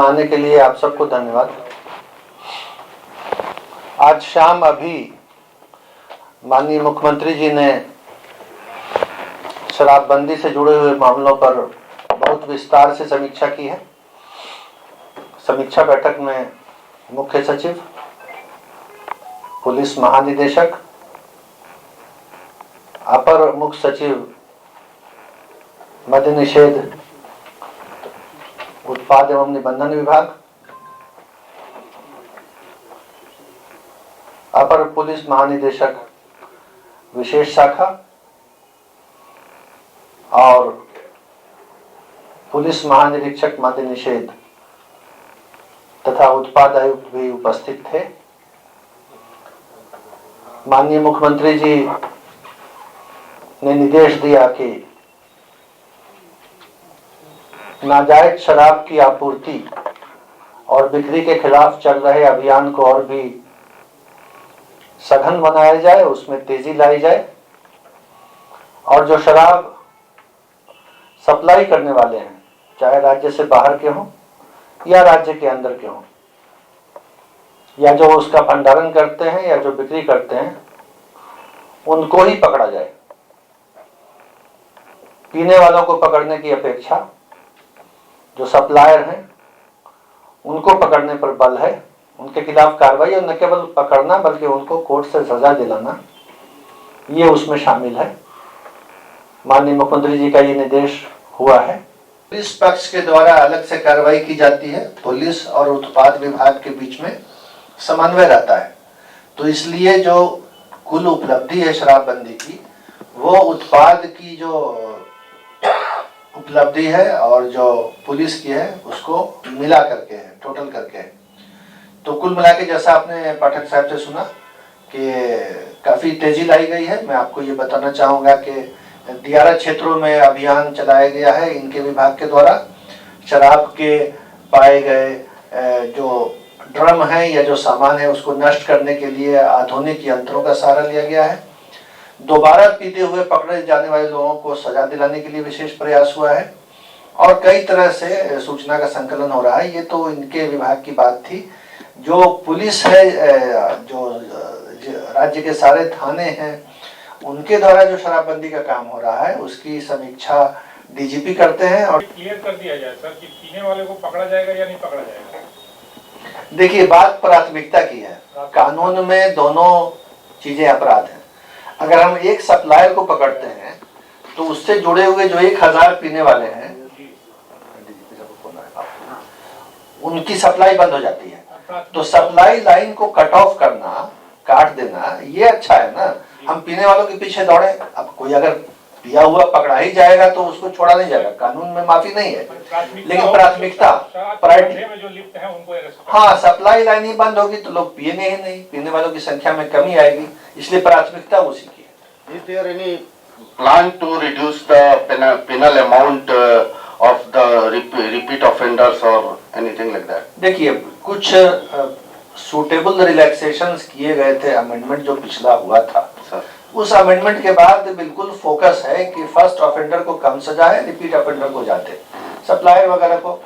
यहाँ आने के लिए आप सबको धन्यवाद। आज शाम अभी माननीय मुख्यमंत्री जी ने शराबबंदी से जुड़े हुए मामलों पर बहुत विस्तार से समीक्षा की है। समीक्षा बैठक में मुख्य सचिव, पुलिस महानिदेशक, अपर मुख्य सचिव मद्य निषेध, उत्पाद एवं निबंधन विभाग, अपर पुलिस महानिदेशक विशेष शाखा और पुलिस महानिरीक्षक मद्य निषेध तथा उत्पाद आयुक्त भी उपस्थित थे। माननीय मुख्यमंत्री जी ने निर्देश दिया कि नाजायज शराब की आपूर्ति और बिक्री के खिलाफ चल रहे अभियान को और भी सघन बनाया जाए, उसमें तेजी लाई जाए और जो शराब सप्लाई करने वाले हैं, चाहे राज्य से बाहर के हों या राज्य के अंदर के हों, या जो उसका भंडारण करते हैं या जो बिक्री करते हैं, उनको ही पकड़ा जाए। पीने वालों को पकड़ने की अपेक्षा जो सप्लायर हैं उनको पकड़ने पर बल है। उनके खिलाफ कार्रवाई और न केवल पकड़ना बल्कि उनको कोर्ट से सजा दिलाना, ये उसमें शामिल है। माननीय मुख्यमंत्री जी का ये निर्देश हुआ है। पुलिस पक्ष के द्वारा अलग से कार्रवाई की जाती है। पुलिस और उत्पाद विभाग के बीच में समन्वय रहता है, तो इसलिए जो कुल उपलब्धि है शराबबंदी की, वो उत्पाद की जो उपलब्धि है और जो पुलिस की है उसको मिला करके है, टोटल करके है। तो कुल मिला के जैसा आपने पाठक साहब से सुना कि काफी तेजी लाई गई है। मैं आपको ये बताना चाहूंगा कि दियारा क्षेत्रों में अभियान चलाया गया है इनके विभाग के द्वारा। शराब के पाए गए जो ड्रम है या जो सामान है उसको नष्ट करने के लिए आधुनिक यंत्रों का सहारा लिया गया है। दोबारा पीते हुए पकड़े जाने वाले लोगों को सजा दिलाने के लिए विशेष प्रयास हुआ है और कई तरह से सूचना का संकलन हो रहा है। ये तो इनके विभाग की बात थी। जो पुलिस है, जो राज्य के सारे थाने हैं, उनके द्वारा जो शराबबंदी का काम हो रहा है उसकी समीक्षा डीजीपी करते हैं। और क्लियर कर दिया जाए सर कि पीने वाले को पकड़ा जाएगा या नहीं पकड़ा जाएगा। देखिए, बात प्राथमिकता की है। कानून में दोनों चीजें अपराध हैं। अगर हम एक सप्लायर को पकड़ते हैं तो उससे जुड़े हुए जो 1000 पीने वाले हैं उनकी सप्लाई बंद हो जाती है। तो सप्लाई लाइन को कट ऑफ करना, काट देना, ये अच्छा है ना। हम पीने वालों के पीछे दौड़े, अब कोई अगर पिया हुआ पकड़ा ही जाएगा तो उसको छोड़ा नहीं जाएगा। कानून में माफी नहीं है, लेकिन प्राथमिकता हाँ, सप्लाई लाइन ही बंद होगी तो लोग पिएंगे ही नहीं, पीने वालों की संख्या में कमी आएगी, इसलिए प्राथमिकता उसी की है। Is there any plan to reduce the penal amount of the repeat offenders or anything like that? देखिए, कुछ सूटेबल रिलैक्सेशंस किए गए थे। अमेंडमेंट जो पिछला हुआ था सर, उस अमेंडमेंट के बाद बिल्कुल फोकस है कि फर्स्ट ऑफेंडर को कम सजा है, रिपीट ऑफेंडर को जाते, सप्लायर वगैरह को,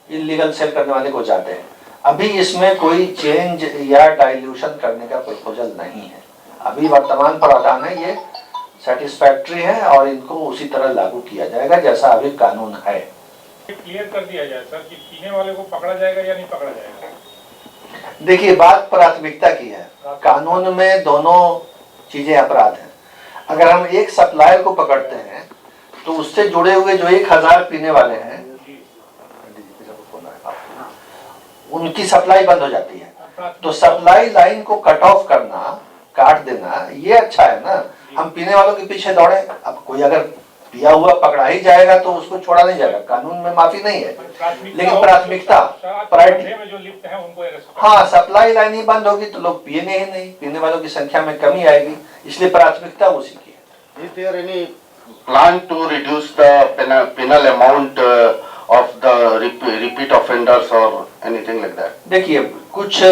इलीगल सेल करने वाले को जाते हैं। अभी इसमें कोई चेंज या डाइल्यूशन करने का प्रपोजल नहीं है। अभी वर्तमान प्रावधान है, ये सेटिस्फैक्ट्री है और इनको उसी तरह लागू किया जाएगा जैसा अभी कानून है। क्लियर कर दिया जाए सर कि पीने वाले को पकड़ा जाएगा या नहीं पकड़ा जाएगा। देखिए, बात प्राथमिकता की है। कानून में दोनों चीजें अपराध हैं। अगर हम एक सप्लायर को पकड़ते हैं तो उससे जुड़े हुए जो 1000 पीने वाले हैं उनकी सप्लाई बंद हो जाती है। तो सप्लाई लाइन को कट ऑफ करना, काट देना, ये अच्छा है ना। हम पीने वालों के पीछे दौड़े, अब कोई अगर पिया हुआ पकड़ा ही जाएगा तो उसको छोड़ा नहीं जाएगा। कानून में माफी नहीं है, लेकिन प्राथमिकता हाँ, सप्लाई लाइन ही बंद होगी तो लोग पिएंगे ही नहीं, पीने वालों की संख्या में कमी आएगी, इसलिए प्राथमिकता उसी की है। Is there any plan to reduce the penal amount of the repeat offenders or anything like that? देखिए, कुछ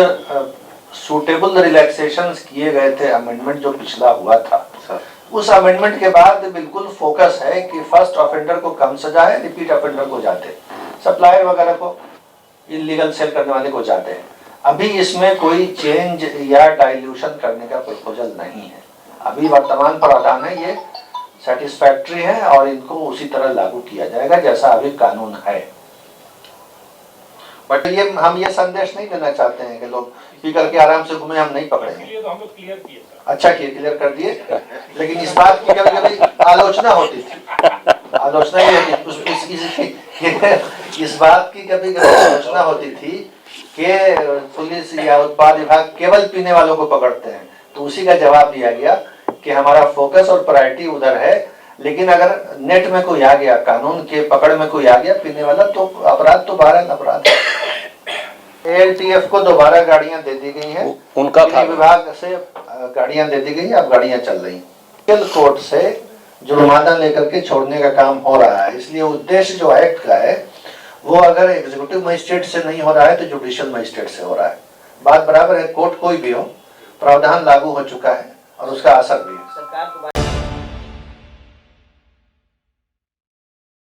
सूटेबल रिलैक्सेशंस किए गए थे। अमेंडमेंट जो पिछला हुआ था सर, उस अमेंडमेंट के बाद बिल्कुल फोकस है कि फर्स्ट ऑफेंडर को कम सजा है, रिपीट ऑफेंडर को जाते, सप्लायर वगैरह को, इलीगल सेल करने वाले को जाते हैं। अभी इसमें कोई चेंज या डाइल्यूशन करने का प्रपोजल नहीं है। अभी वर्तमान प्रावधान है ये सेटिस्फैक्ट्री है और इनको उसी तरह लागू किया जाएगा जैसा अभी कानून है। बट ये हम ये संदेश नहीं देना चाहते हैं कि लोग पी करके आराम से घूमे, हम नहीं पकड़ेंगे। इसलिए तो हम लोग क्लियर किए सर। अच्छा किए, क्लियर कर दिए। लेकिन इस बात की कभी कभी आलोचना होती थी, आलोचना ये होती इस बात की कभी कभी आलोचना होती थी कि पुलिस या उत्पाद विभाग केवल पीने वालों को पकड़ते हैं। तो उसी का जवाब दिया गया कि हमारा फोकस और प्रायोरिटी उधर है, लेकिन अगर नेट में कोई आ गया, कानून के पकड़ में कोई आ गया पीने वाला, तो अपराध तो बहरहाल अपराध है। ALTF को दोबारा गाड़ियां दे दी गई हैं, उनका था विभाग से गाड़ियां दे दी गई, अब गाड़ियां चल रही हैं। कोर्ट से जुर्माना लेकर के छोड़ने का काम हो रहा है। इसलिए उद्देश्य जो एक्ट का है वो अगर एग्जीक्यूटिव मजिस्ट्रेट से नहीं हो रहा है तो जुडिशियल मजिस्ट्रेट से हो रहा है। बात बराबर है, कोर्ट कोई भी हो, प्रावधान लागू हो चुका है और उसका असर भी है।